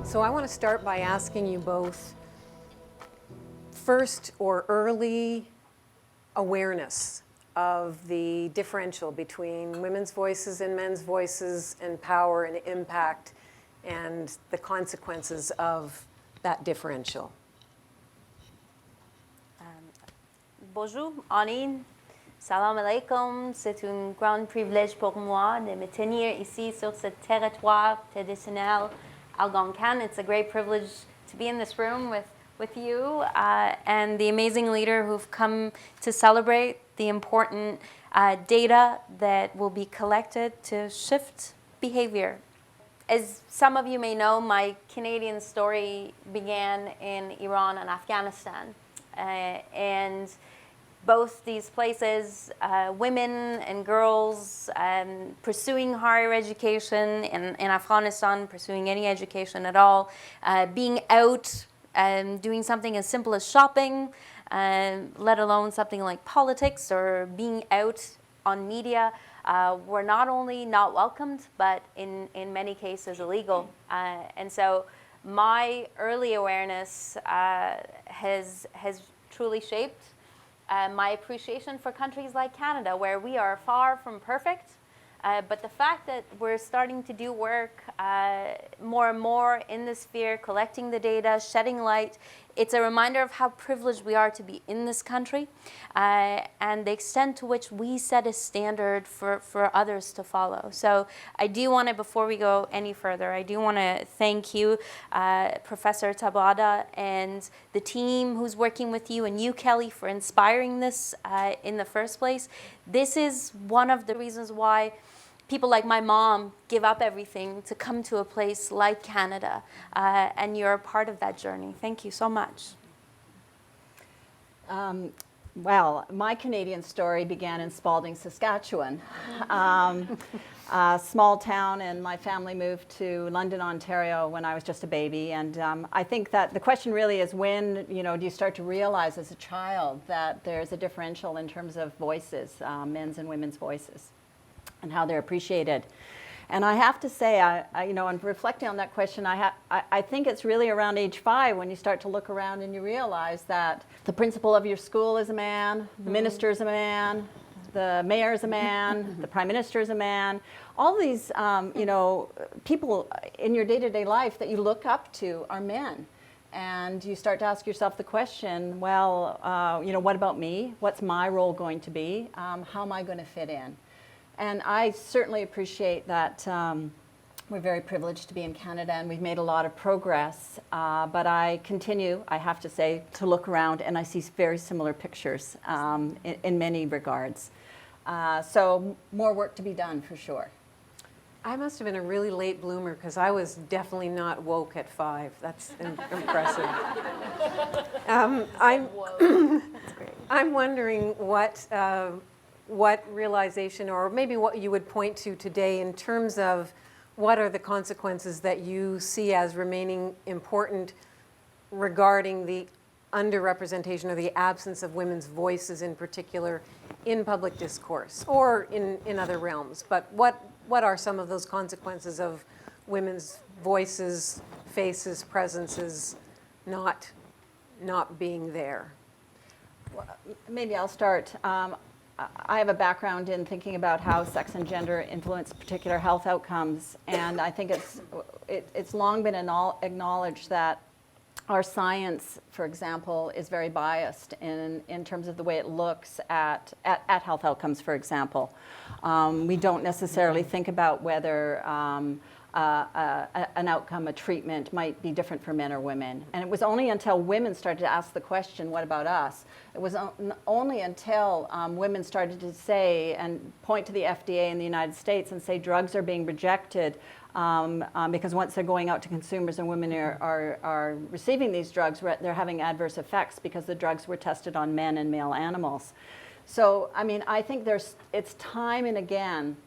So I want to start by asking you both first or early awareness of the differential between women's voices and men's voices and power and impact and the consequences of that differential. Bonjour, Anine. Salam alaikum. C'est un grand privilège pour moi de me tenir ici sur ce territoire traditionnel Algonquin. It's a great privilege to be in this room with you and the amazing leader who've come to celebrate the important data that will be collected to shift behavior. As some of you may know, my Canadian story began in Iran and Afghanistan. And both these places, women and girls pursuing higher education, in Afghanistan, pursuing any education at all, being out, doing something as simple as shopping, let alone something like politics or being out on media, were not only not welcomed, but in many cases illegal. And so my early awareness has truly shaped my appreciation for countries like Canada, where we are far from perfect, but the fact that we're starting to do work more and more in this sphere, collecting the data, shedding light, it's a reminder of how privileged we are to be in this country and the extent to which we set a standard for others to follow. So I do want to, before we go any further, I do want to thank you, Professor Tabada, and the team who's working with you, and you, Kelly, for inspiring this in the first place. This is one of the reasons why people like my mom give up everything to come to a place like Canada, and you're a part of that journey. Thank you so much. Well, my Canadian story began in Spalding, Saskatchewan, a small town, and my family moved to London, Ontario when I was just a baby. And I think that the question really is, when do you start to realize as a child that there's a differential in terms of voices, men's and women's voices, and how they're appreciated. And I have to say, and reflecting on that question, I think it's really around age 5 when you start to look around and you realize that the principal of your school is a man, the minister is a man, the mayor is a man, the prime minister is a man. All these, people in your day-to-day life that you look up to are men. And you start to ask yourself the question, well, what about me? What's my role going to be? How am I going to fit in? And I certainly appreciate that we're very privileged to be in Canada, and we've made a lot of progress. But I continue, I have to say, to look around, and I see very similar pictures in many regards. So more work to be done, for sure. I must have been a really late bloomer, because I was definitely not woke at 5. That's impressive. I'm wondering what realization, or maybe what you would point to today in terms of what are the consequences that you see as remaining important regarding the underrepresentation or the absence of women's voices in particular in public discourse or in other realms. But what are some of those consequences of women's voices, faces, presences not being there? Well, maybe I'll start. I have a background in thinking about how sex and gender influence particular health outcomes, and I think it's long been acknowledged that our science, for example, is very biased in terms of the way it looks at health outcomes, for example. We don't necessarily think about whether an outcome, a treatment, might be different for men or women. And it was only until women started to ask the question, what about us? It was only until women started to say and point to the FDA in the United States and say drugs are being rejected because once they're going out to consumers and women are receiving these drugs, they're having adverse effects because the drugs were tested on men and male animals. So, I mean, I think it's time and again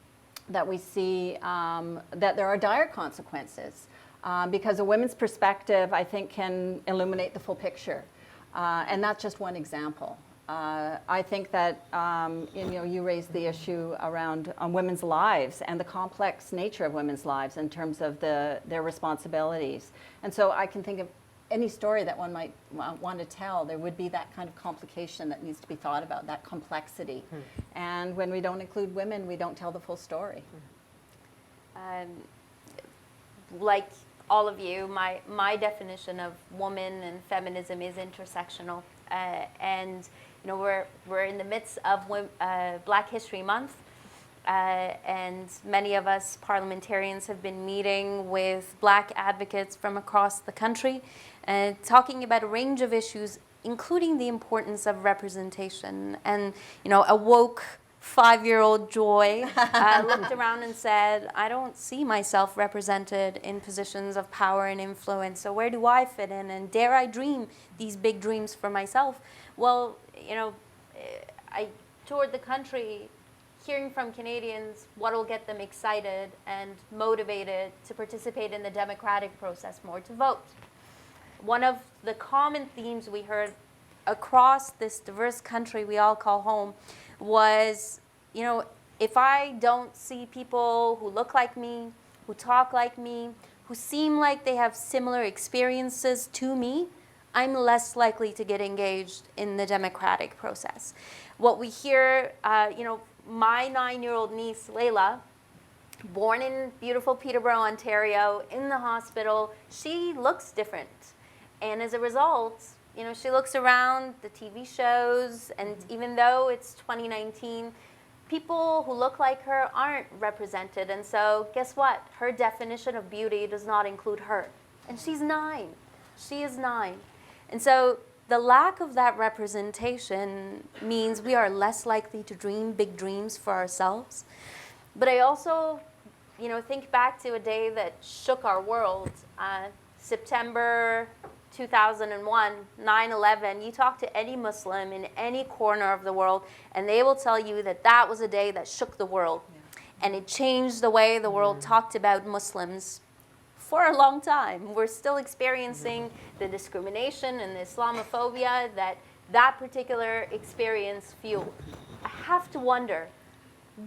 that we see that there are dire consequences because a women's perspective, I think, can illuminate the full picture. And that's just one example. I think that you raised the issue around women's lives and the complex nature of women's lives in terms of their responsibilities. And so I can think of any story that one might want to tell. There would be that kind of complication that needs to be thought about, that complexity. And when we don't include women, we don't tell the full story. Like all of you, my definition of woman and feminism is intersectional. And we're in the midst of Black History Month, and many of us parliamentarians have been meeting with Black advocates from across the country, talking about a range of issues, including the importance of representation. And a woke 5-year-old Joy looked around and said, I don't see myself represented in positions of power and influence, so where do I fit in, and dare I dream these big dreams for myself? Well, I toured the country hearing from Canadians what will get them excited and motivated to participate in the democratic process more, to vote. One of the common themes we heard across this diverse country we all call home was, if I don't see people who look like me, who talk like me, who seem like they have similar experiences to me, I'm less likely to get engaged in the democratic process. What we hear, my 9-year-old niece, Layla, born in beautiful Peterborough, Ontario, in the hospital, she looks different. And as a result, she looks around the TV shows, and even though it's 2019, people who look like her aren't represented. And so guess what? Her definition of beauty does not include her. And she's 9. She is 9. And so the lack of that representation means we are less likely to dream big dreams for ourselves. But I also, think back to a day that shook our world. September 2001, 9/11, you talk to any Muslim in any corner of the world, and they will tell you that that was a day that shook the world. Yeah. And it changed the way the world talked about Muslims for a long time. We're still experiencing the discrimination and the Islamophobia that particular experience fueled. I have to wonder,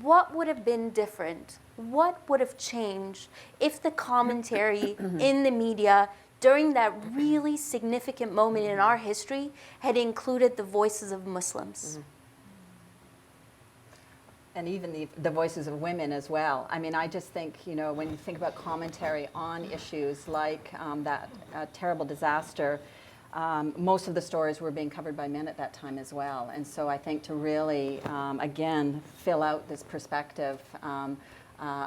what would have been different? What would have changed if the commentary in the media during that really significant moment in our history had included the voices of Muslims? And even the voices of women as well. I mean, I just think, when you think about commentary on issues like that terrible disaster, most of the stories were being covered by men at that time as well. And so I think to really, again, fill out this perspective,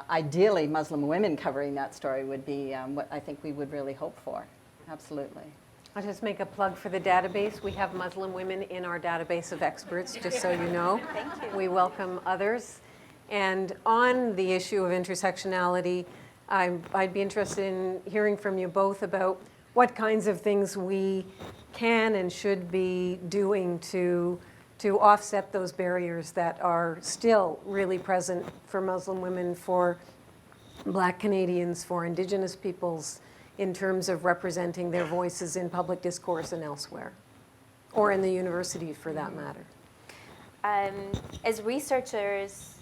ideally Muslim women covering that story would be what I think we would really hope for. Absolutely. I'll just make a plug for the database. We have Muslim women in our database of experts, just so you know. Thank you. We welcome others. And on the issue of intersectionality, I'd be interested in hearing from you both about what kinds of things we can and should be doing to offset those barriers that are still really present for Muslim women, for Black Canadians, for Indigenous peoples, in terms of representing their voices in public discourse and elsewhere, or in the university for that matter. As researchers,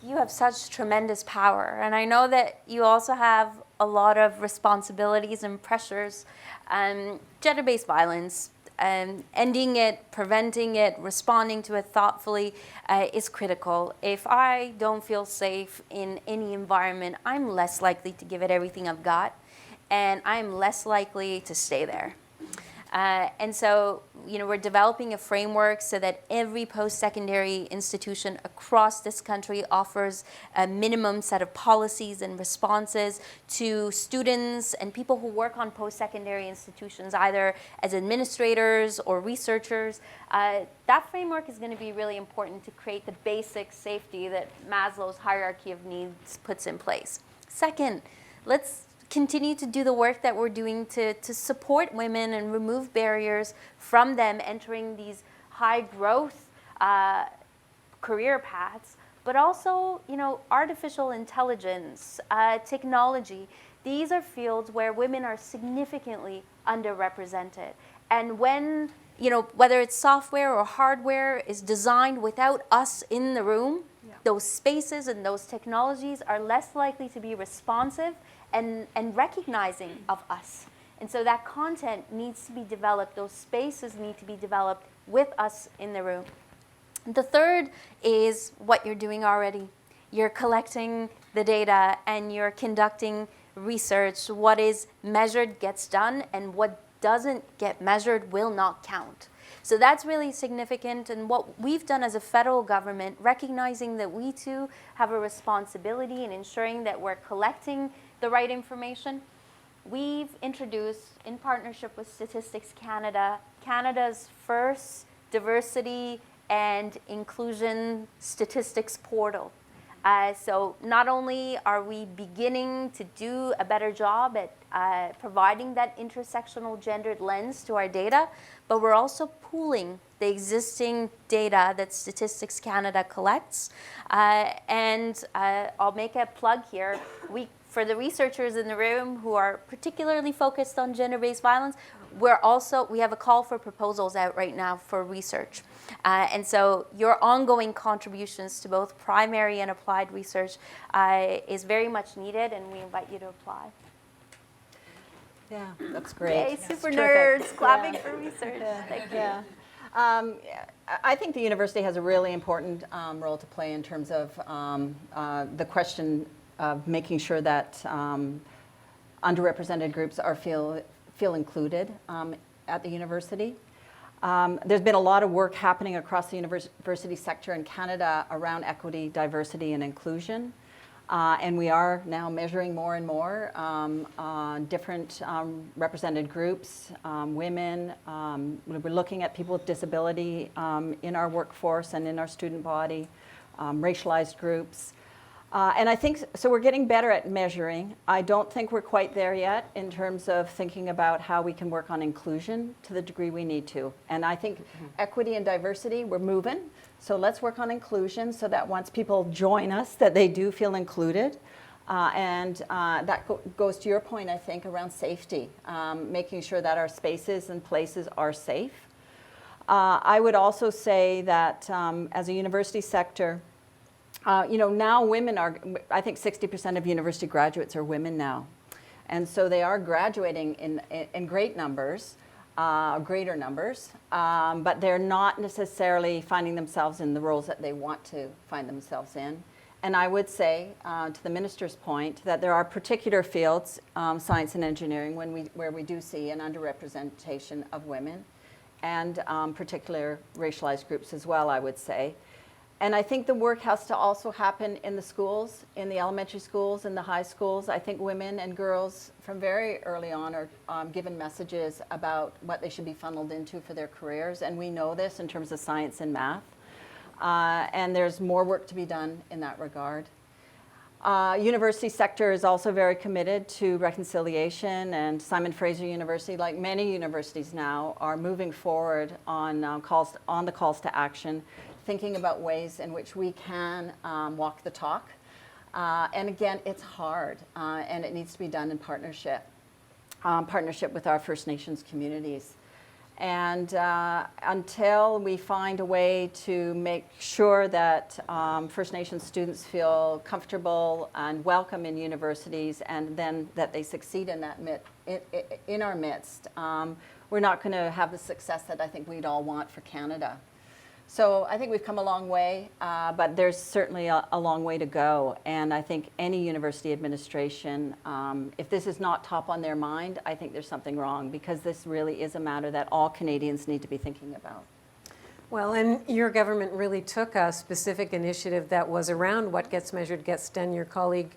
you have such tremendous power, and I know that you also have a lot of responsibilities and pressures. Gender-based violence, ending it, preventing it, responding to it thoughtfully is critical. If I don't feel safe in any environment, I'm less likely to give it everything I've got, and I'm less likely to stay there. And so, we're developing a framework so that every post-secondary institution across this country offers a minimum set of policies and responses to students and people who work on post-secondary institutions, either as administrators or researchers. That framework is going to be really important to create the basic safety that Maslow's hierarchy of needs puts in place. Second, let's continue to do the work that we're doing to support women and remove barriers from them entering these high growth career paths, but also, artificial intelligence, technology. These are fields where women are significantly underrepresented. And when, whether it's software or hardware is designed without us in the room, those spaces and those technologies are less likely to be responsive and recognizing of us. And so that content needs to be developed, those spaces need to be developed with us in the room. The third is what you're doing already. You're collecting the data and you're conducting research. What is measured gets done, and what doesn't get measured will not count. So that's really significant, and what we've done as a federal government, recognizing that we too have a responsibility in ensuring that we're collecting the right information, we've introduced, in partnership with Statistics Canada, Canada's first diversity and inclusion statistics portal. So not only are we beginning to do a better job at providing that intersectional gendered lens to our data, but we're also pooling the existing data that Statistics Canada collects. And I'll make a plug here. For the researchers in the room who are particularly focused on gender-based violence, we have a call for proposals out right now for research. And so your ongoing contributions to both primary and applied research is very much needed, and we invite you to apply. Yeah, that's great. Yay, super Terrific. nerds, clapping for research. Thank you. Yeah. I think the university has a really important role to play in terms of the question of making sure that underrepresented groups feel included at the university. There's been a lot of work happening across the university sector in Canada around equity, diversity, and inclusion. And we are now measuring more and more different represented groups, women. We're looking at people with disability in our workforce and in our student body, racialized groups. And I think, so we're getting better at measuring. I don't think we're quite there yet in terms of thinking about how we can work on inclusion to the degree we need to. And I think equity and diversity, we're moving. So let's work on inclusion so that once people join us, that they do feel included. And that goes to your point, I think, around safety, making sure that our spaces and places are safe. I would also say that as a university sector, now women are, I think 60% of university graduates are women now. And so they are graduating in great numbers, greater numbers, but they're not necessarily finding themselves in the roles that they want to find themselves in. And I would say, to the minister's point, that there are particular fields, science and engineering, where we do see an underrepresentation of women, and particular racialized groups as well, I would say. And I think the work has to also happen in the schools, in the elementary schools, in the high schools. I think women and girls from very early on are given messages about what they should be funneled into for their careers. And we know this in terms of science and math. And there's more work to be done in that regard. University sector is also very committed to reconciliation, and Simon Fraser University, like many universities now, are moving forward on the calls to action, thinking about ways in which we can walk the talk. And again, it's hard, and it needs to be done in partnership with our First Nations communities. And until we find a way to make sure that First Nations students feel comfortable and welcome in universities, and then that they succeed in our midst, we're not going to have the success that I think we'd all want for Canada. So I think we've come a long way, but there's certainly a long way to go. And I think any university administration, if this is not top on their mind, I think there's something wrong, because this really is a matter that all Canadians need to be thinking about. Well, and your government really took a specific initiative that was around what gets measured gets done. Your colleague,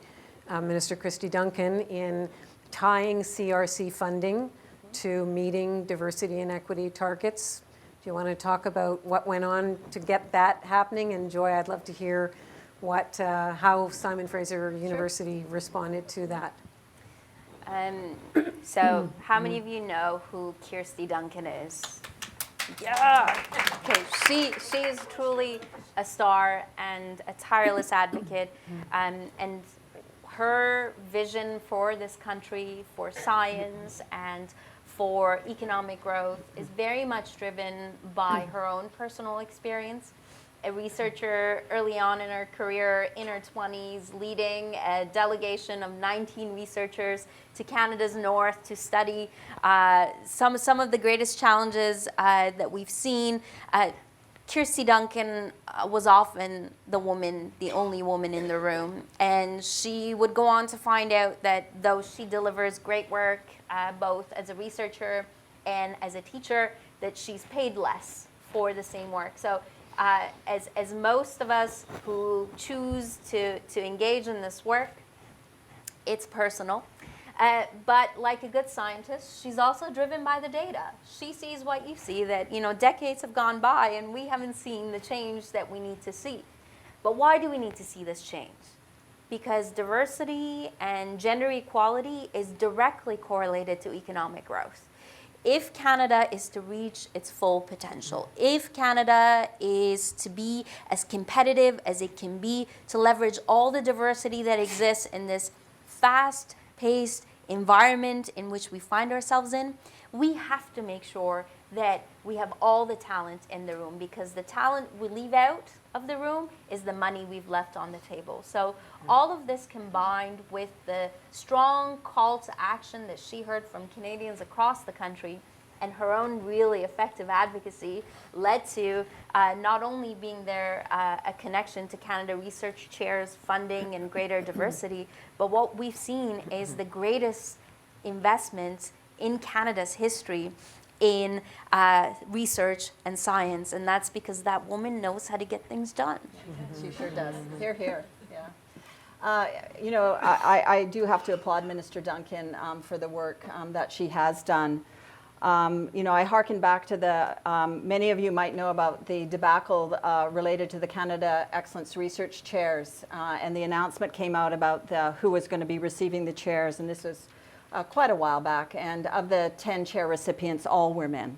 Minister Christy Duncan, in tying CRC funding to meeting diversity and equity targets. Do you want to talk about what went on to get that happening? And Joy, I'd love to hear how Simon Fraser University responded to that. So how many of you know who Kirsty Duncan is? Yeah. Okay, she is truly a star and a tireless advocate, and her vision for this country, for science, and for economic growth is very much driven by her own personal experience. A researcher early on in her career, in her 20s, leading a delegation of 19 researchers to Canada's north to study some of the greatest challenges that we've seen. Kirsty Duncan was often the only woman in the room, and she would go on to find out that though she delivers great work, both as a researcher and as a teacher, that she's paid less for the same work. So as most of us who choose to engage in this work, it's personal. But like a good scientist, she's also driven by the data. She sees what you see, that decades have gone by and we haven't seen the change that we need to see. But why do we need to see this change? Because diversity and gender equality is directly correlated to economic growth. If Canada is to reach its full potential, if Canada is to be as competitive as it can be, to leverage all the diversity that exists in this fast-paced environment in which we find ourselves in, we have to make sure that we have all the talent in the room, because the talent we leave out of the room is the money we've left on the table. So all of this combined with the strong call to action that she heard from Canadians across the country and her own really effective advocacy led to not only being there a connection to Canada Research Chairs funding and greater diversity, but what we've seen is the greatest investment in Canada's history in research and science, and that's because that woman knows how to get things done. She sure does. Hear, hear. Yeah. I do have to applaud Minister Duncan for the work that she has done. I hearken back to many of you might know about the debacle related to the Canada Excellence Research Chairs, and the announcement came out about who was going to be receiving the chairs, and this was quite a while back, and of the 10 chair recipients, all were men.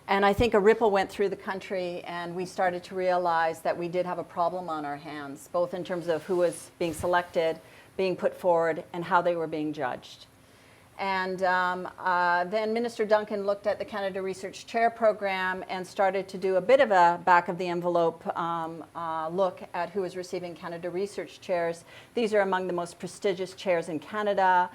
And I think a ripple went through the country, and we started to realize that we did have a problem on our hands, both in terms of who was being selected, being put forward, and how they were being judged. And then Minister Duncan looked at the Canada Research Chair Program and started to do a bit of a back-of-the-envelope look at who was receiving Canada Research Chairs. These are among the most prestigious chairs in Canada,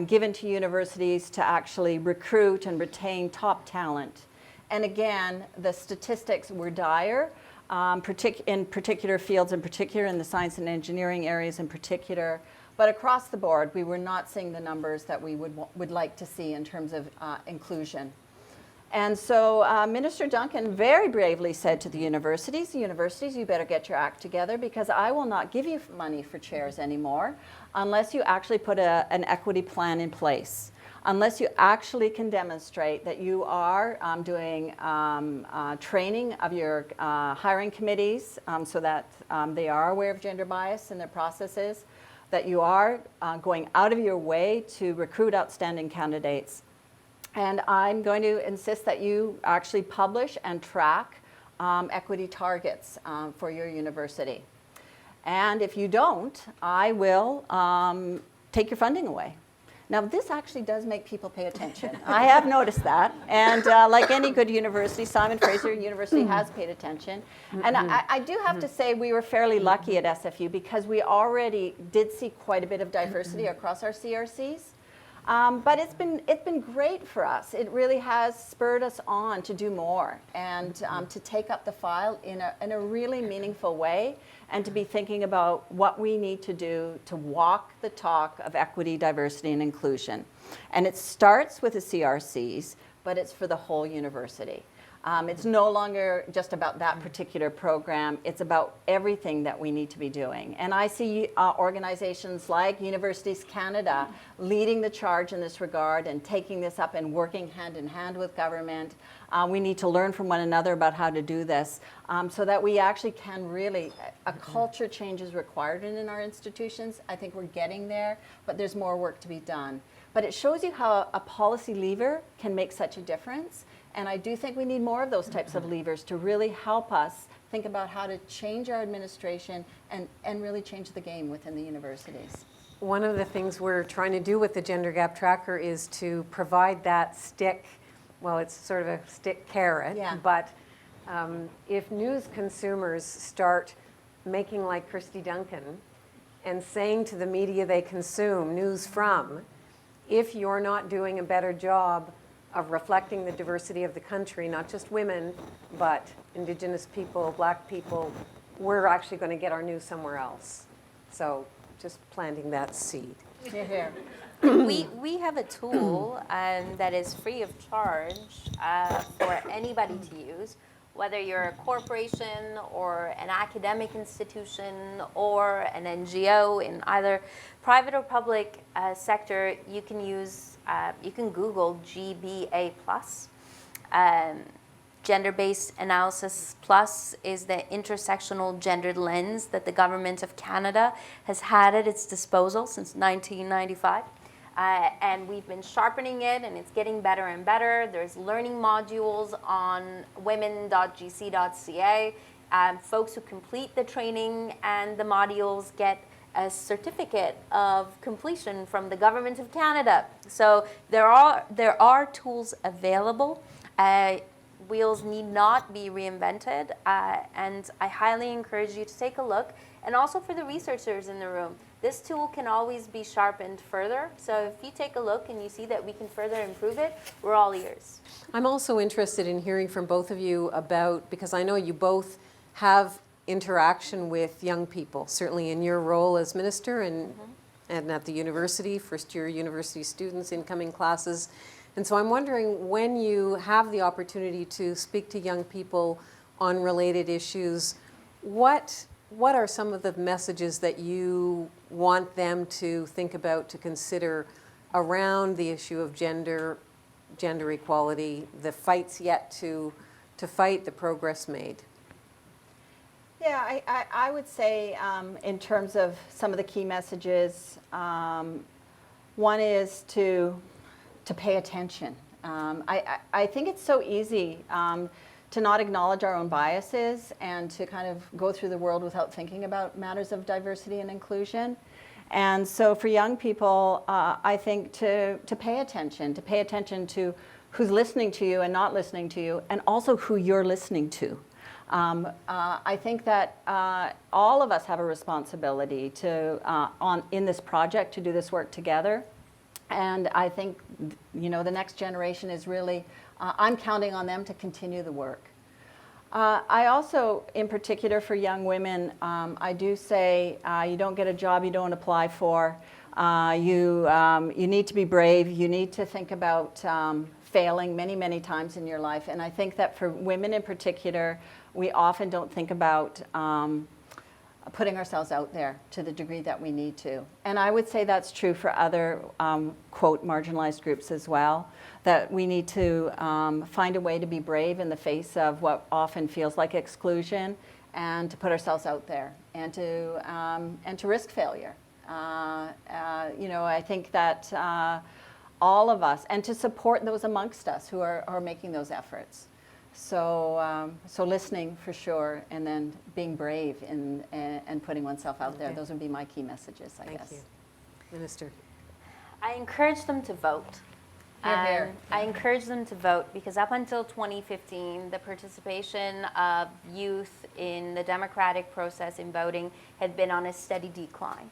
given to universities to actually recruit and retain top talent. And again, the statistics were dire, in particular fields, in particular in the science and engineering areas in particular. But across the board, we were not seeing the numbers that we would like to see in terms of inclusion. And so Minister Duncan very bravely said to the universities, you better get your act together, because I will not give you money for chairs anymore unless you actually put an equity plan in place, unless you actually can demonstrate that you are doing training of your hiring committees so that they are aware of gender bias in their processes, that you are going out of your way to recruit outstanding candidates. And I'm going to insist that you actually publish and track equity targets for your university. And if you don't, I will take your funding away. Now, this actually does make people pay attention. I have noticed that. And like any good university, Simon Fraser University has paid attention. And I do have to say we were fairly lucky at SFU, because we already did see quite a bit of diversity across our CRCs. But it's been great for us. It really has spurred us on to do more and to take up the file in a really meaningful way, and to be thinking about what we need to do to walk the talk of equity, diversity, and inclusion. And it starts with the CRCs, but it's for the whole university. It's no longer just about that particular program. It's about everything that we need to be doing. And I see organizations like Universities Canada leading the charge in this regard and taking this up and working hand in hand with government. We need to learn from one another about how to do this so that we actually can really, a culture change is required in our institutions. I think we're getting there, but there's more work to be done. But it shows you how a policy lever can make such a difference. And I do think we need more of those types of levers to really help us think about how to change our administration and really change the game within the universities. one of the things we're trying to do with the Gender Gap Tracker is to provide that stick, well, it's sort of a stick carrot, Yeah. but if news consumers start making like Christy Duncan and saying to the media they consume news from, if you're not doing a better job of reflecting the diversity of the country, not just women, but Indigenous people, Black people, we're actually going to get our news somewhere else. So just planting that seed. Here. We have a tool that is free of charge for anybody to use, whether you're a corporation or an academic institution or an NGO in either private or public sector. You can use, you can Google GBA+. Gender-Based Analysis Plus is the intersectional gendered lens that the Government of Canada has had at its disposal since 1995. And we've been sharpening it, and it's getting better and better. There's learning modules on women.gc.ca. Folks who complete the training and the modules get a certificate of completion from the Government of Canada. So there are tools available. Wheels need not be reinvented, and I highly encourage you to take a look. And also for the researchers in the room, this tool can always be sharpened further. So if you take a look and you see that we can further improve it, we're all ears. I'm also interested in hearing from both of you about, because I know you both have interaction with young people, certainly in your role as minister and at the university, first-year university students, incoming classes. And so I'm wondering, when you have the opportunity to speak to young people on related issues, what are some of the messages that you want them to think about, to consider around the issue of gender equality, the fights yet to fight, the progress made? Yeah, I would say in terms of some of the key messages, one is to pay attention. I think it's so easy to not acknowledge our own biases and to kind of go through the world without thinking about matters of diversity and inclusion. And so for young people, I think to pay attention to who's listening to you and not listening to you, and also who you're listening to. I think that all of us have a responsibility to, in this project, to do this work together. And I think, the next generation is really, I'm counting on them to continue the work. I also, in particular for young women, I do say you don't get a job you don't apply for. You need to be brave. You need to think about failing many, many times in your life. And I think that for women in particular, we often don't think about putting ourselves out there to the degree that we need to. And I would say that's true for other, quote, marginalized groups as well, that we need to find a way to be brave in the face of what often feels like exclusion, and to put ourselves out there, and to risk failure. I think that all of us, and to support those amongst us who are making those efforts. So listening for sure, and then being brave and putting oneself out there. Those would be my key messages, I guess. Thank you. Minister. I encourage them to vote. Hear. I encourage them to vote because up until 2015, the participation of youth in the democratic process in voting had been on a steady decline.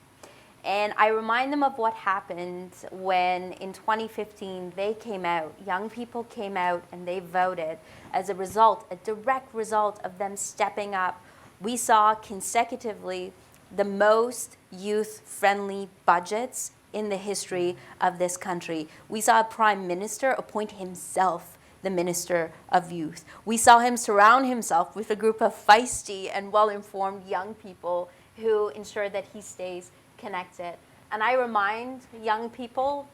And I remind them of what happened when in 2015 they came out, young people came out and they voted. As a result, a direct result of them stepping up, we saw consecutively the most youth-friendly budgets in the history of this country. We saw a prime minister appoint himself the Minister of Youth. We saw him surround himself with a group of feisty and well-informed young people who ensure that he stays connected. And I remind young people,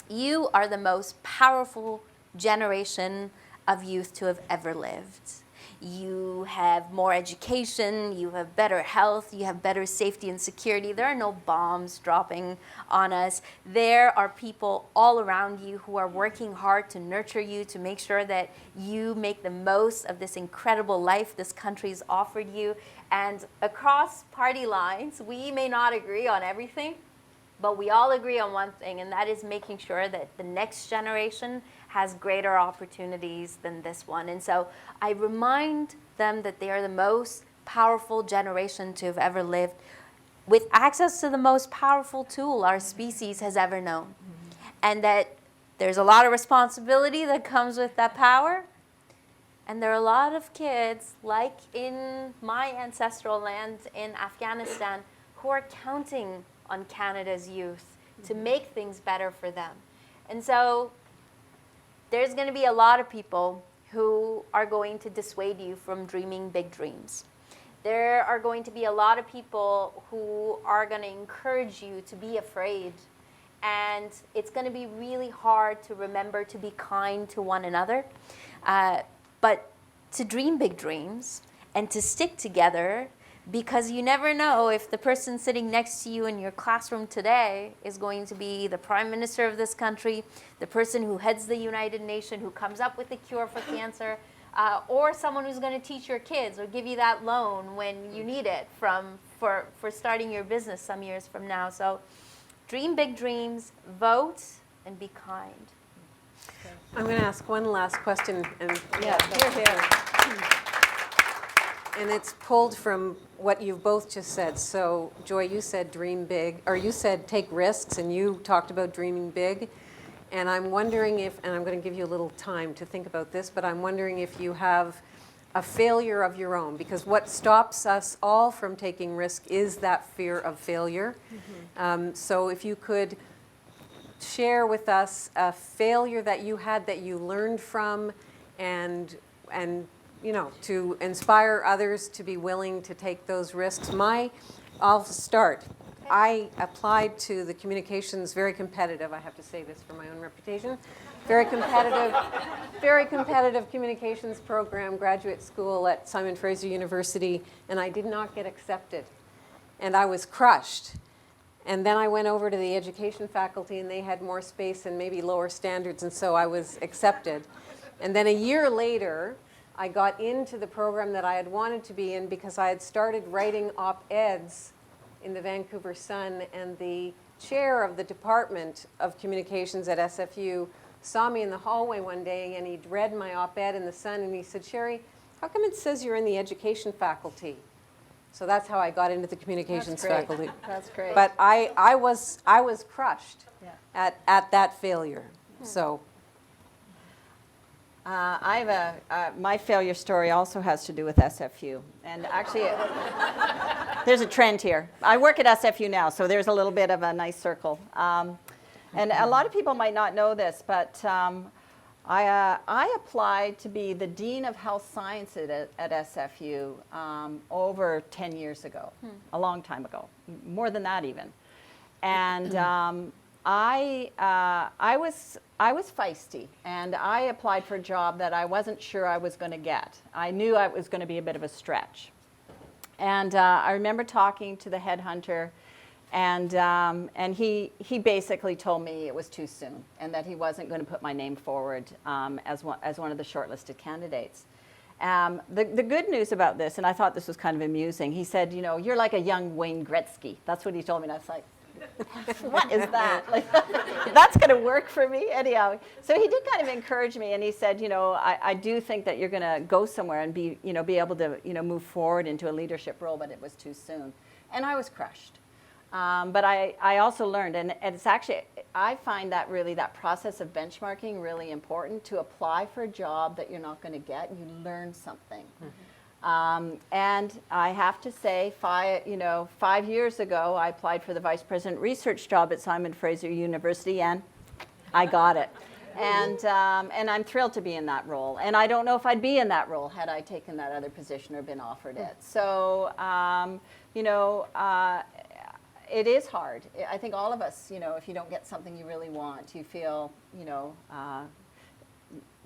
you are the most powerful generation of youth to have ever lived. You have more education, you have better health, you have better safety and security. There are no bombs dropping on us. There are people all around you who are working hard to nurture you, to make sure that you make the most of this incredible life this country's offered you. And across party lines, we may not agree on everything, But we all agree on one thing, and that is making sure that the next generation has greater opportunities than this one. And so I remind them that they are the most powerful generation to have ever lived, with access to the most powerful tool our species has ever known. And that there's a lot of responsibility that comes with that power. And there are a lot of kids, like in my ancestral land in Afghanistan, who are counting on Canada's youth to make things better for them. And so there's going to be a lot of people who are going to dissuade you from dreaming big dreams. There are going to be a lot of people who are going to encourage you to be afraid. And it's going to be really hard to remember to be kind to one another. But to dream big dreams and to stick together, because you never know if the person sitting next to you in your classroom today is going to be the Prime Minister of this country, the person who heads the United Nations, who comes up with a cure for cancer, or someone who's going to teach your kids or give you that loan when you need it for starting your business some years from now. So dream big dreams, vote, and be kind. I'm going to ask one last question, and and it's pulled from what you've both just said. So, Joy, you said dream big, or you said take risks, and you talked about dreaming big. And I'm wondering if, and I'm going to give you a little time to think about this, but I'm wondering if you have a failure of your own, because what stops us all from taking risk is that fear of failure. So if you could share with us a failure that you had that you learned from, and you know, to inspire others to be willing to take those risks. I'll start. I applied to the communications, very competitive, I have to say this for my own reputation, very competitive communications program, graduate school at Simon Fraser University, and I did not get accepted. And I was crushed. And then I went over to the education faculty, and they had more space and maybe lower standards, and so I was accepted. And then a year later, I got into the program that I had wanted to be in because I had started writing op-eds in the Vancouver Sun, and the chair of the Department of Communications at SFU saw me in the hallway one day, and he'd read my op-ed in the Sun, and he said, "Shari, how come it says you're in the education faculty?" So that's how I got into the communications faculty. That's great. But I was crushed at that failure. So. I have my failure story also has to do with SFU. And actually, there's a trend here. I work at SFU now, so there's a little bit of a nice circle. And a lot of people might not know this, but I applied to be the Dean of Health Sciences at SFU over 10 years ago, a long time ago, more than that even. And I was feisty, and I applied for a job that I wasn't sure I was going to get. I knew it was going to be a bit of a stretch. And I remember talking to the headhunter, and he basically told me it was too soon, and that he wasn't going to put my name forward as one of the shortlisted candidates. The good news about this, and I thought this was kind of amusing, he said, you know, you're like a young Wayne Gretzky. That's what he told me, and I was like, what is that? Like, that's going to work for me anyhow. So he did kind of encourage me, and he said, you know, I do think that you're going to go somewhere and be able to, move forward into a leadership role, but it was too soon. And I was crushed. But I also learned, and it's actually, I find that really that process of benchmarking really important, to apply for a job that you're not going to get. You learn something. And I have to say, 5 years ago, I applied for the Vice President Research job at Simon Fraser University, and I got it. And I'm thrilled to be in that role. And I don't know if I'd be in that role had I taken that other position or been offered it. So, it is hard. I think all of us, if you don't get something you really want, you feel,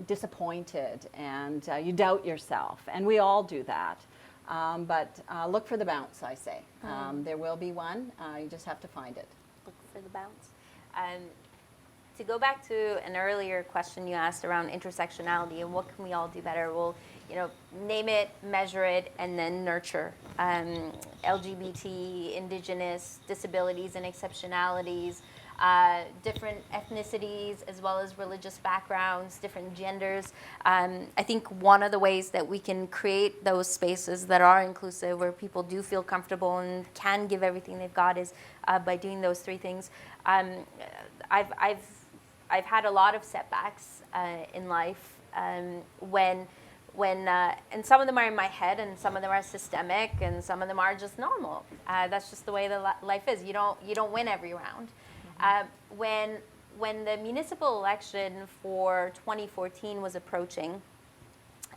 disappointed, and you doubt yourself, and we all do that. But look for the bounce, I say. There will be one. You just have to find it. Look for the bounce. And to go back to an earlier question you asked around intersectionality and what can we all do better, well, name it, measure it, and then nurture. LGBT, Indigenous, disabilities and exceptionalities, different ethnicities as well as religious backgrounds, different genders. I think one of the ways that we can create those spaces that are inclusive, where people do feel comfortable and can give everything they've got, is by doing those three things. I've had a lot of setbacks in life when and some of them are in my head, and some of them are systemic, and some of them are just normal. That's just the way life is. You don't win every round. When the municipal election for 2014 was approaching,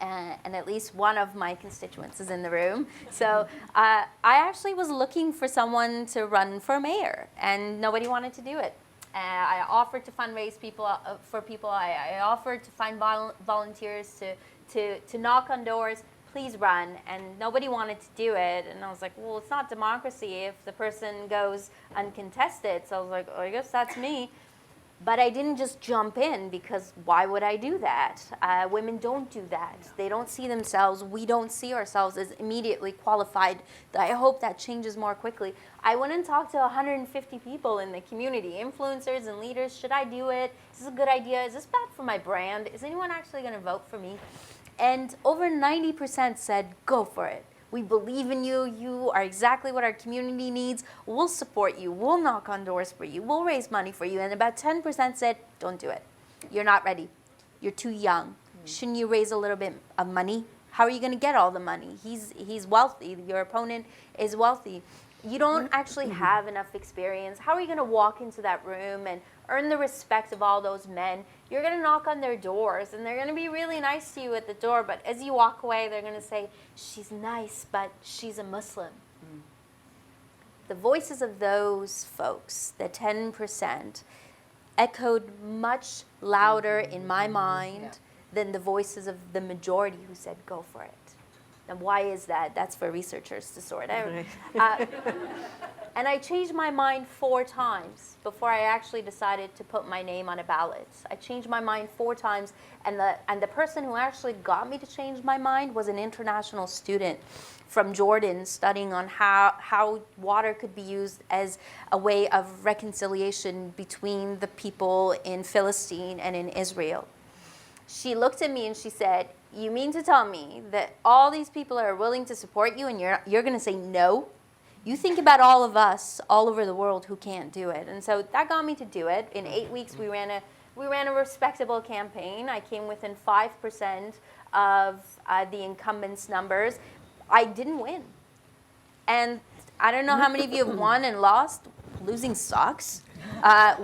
and at least one of my constituents is in the room, so I actually was looking for someone to run for mayor, and nobody wanted to do it. I offered to fundraise for people. I offered to find volunteers to knock on doors. Please run, and nobody wanted to do it. And I was like, well, it's not democracy if the person goes uncontested. So I was like, oh, I guess that's me. But I didn't just jump in, because why would I do that? Women don't do that. They don't see themselves. We don't see ourselves as immediately qualified. I hope that changes more quickly. I went and talked to 150 people in the community, influencers and leaders. Should I do it? Is this a good idea? Is this bad for my brand? Is anyone actually going to vote for me? And over 90% said, go for it. We believe in you. You are exactly what our community needs. We'll support you. We'll knock on doors for you. We'll raise money for you. And about 10% said, don't do it. You're not ready. You're too young. Shouldn't you raise a little bit of money? How are you going to get all the money? He's wealthy. Your opponent is wealthy. You don't actually have enough experience. How are you going to walk into that room and earn the respect of all those men? You're going to knock on their doors, and they're going to be really nice to you at the door, but as you walk away, they're going to say, she's nice, but she's a Muslim. The voices of those folks, the 10%, echoed much louder in my mind than the voices of the majority who said, go for it. And why is that? That's for researchers to sort out. And I changed my mind 4 times before I actually decided to put my name on a ballot. I changed my mind 4 times, and the person who actually got me to change my mind was an international student from Jordan, studying on how water could be used as a way of reconciliation between the people in Philistine and in Israel. She looked at me and she said, you mean to tell me that all these people are willing to support you and you're going to say no? You think about all of us all over the world who can't do it. And so that got me to do it. In 8 weeks, we ran a respectable campaign. I came within 5% of the incumbents' numbers. I didn't win. And I don't know how many of you have won and lost. Losing sucks.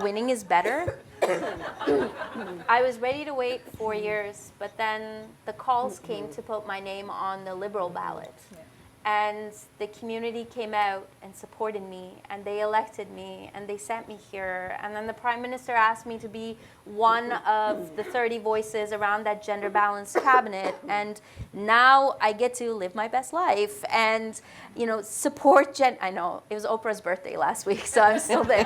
Winning is better. I was ready to wait 4 years, but then the calls came to put my name on the Liberal ballot. And the community came out and supported me, and they elected me, and they sent me here. And then the Prime Minister asked me to be one of the 30 voices around that gender-balanced cabinet. And now I get to live my best life and, support I know, it was Oprah's birthday last week, so I'm still there.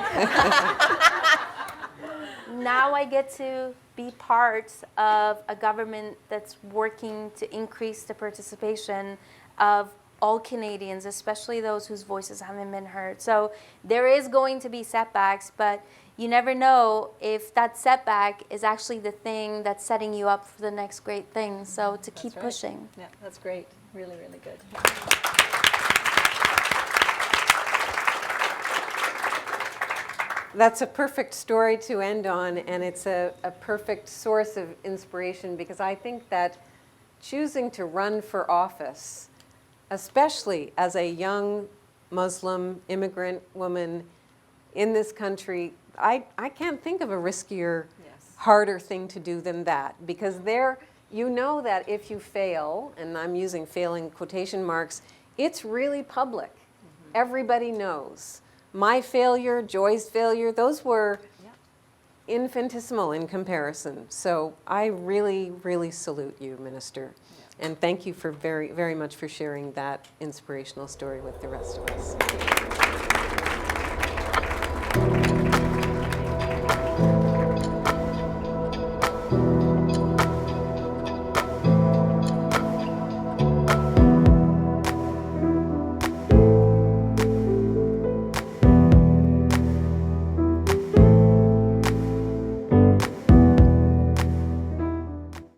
Now I get to be part of a government that's working to increase the participation of all Canadians, especially those whose voices haven't been heard. So there is going to be setbacks, but you never know if that setback is actually the thing that's setting you up for the next great thing. So to keep pushing. Yeah, that's great. Really, really good. That's a perfect story to end on, and it's a perfect source of inspiration, because I think that choosing to run for office, especially as a young Muslim immigrant woman in this country, I can't think of a riskier, harder thing to do than that, because you know that if you fail, and I'm using fail in quotation marks, it's really public. Everybody knows. My failure, Joy's failure, those were infinitesimal in comparison. So I really, really salute you, Minister. And thank you for very, very much for sharing that inspirational story with the rest of us.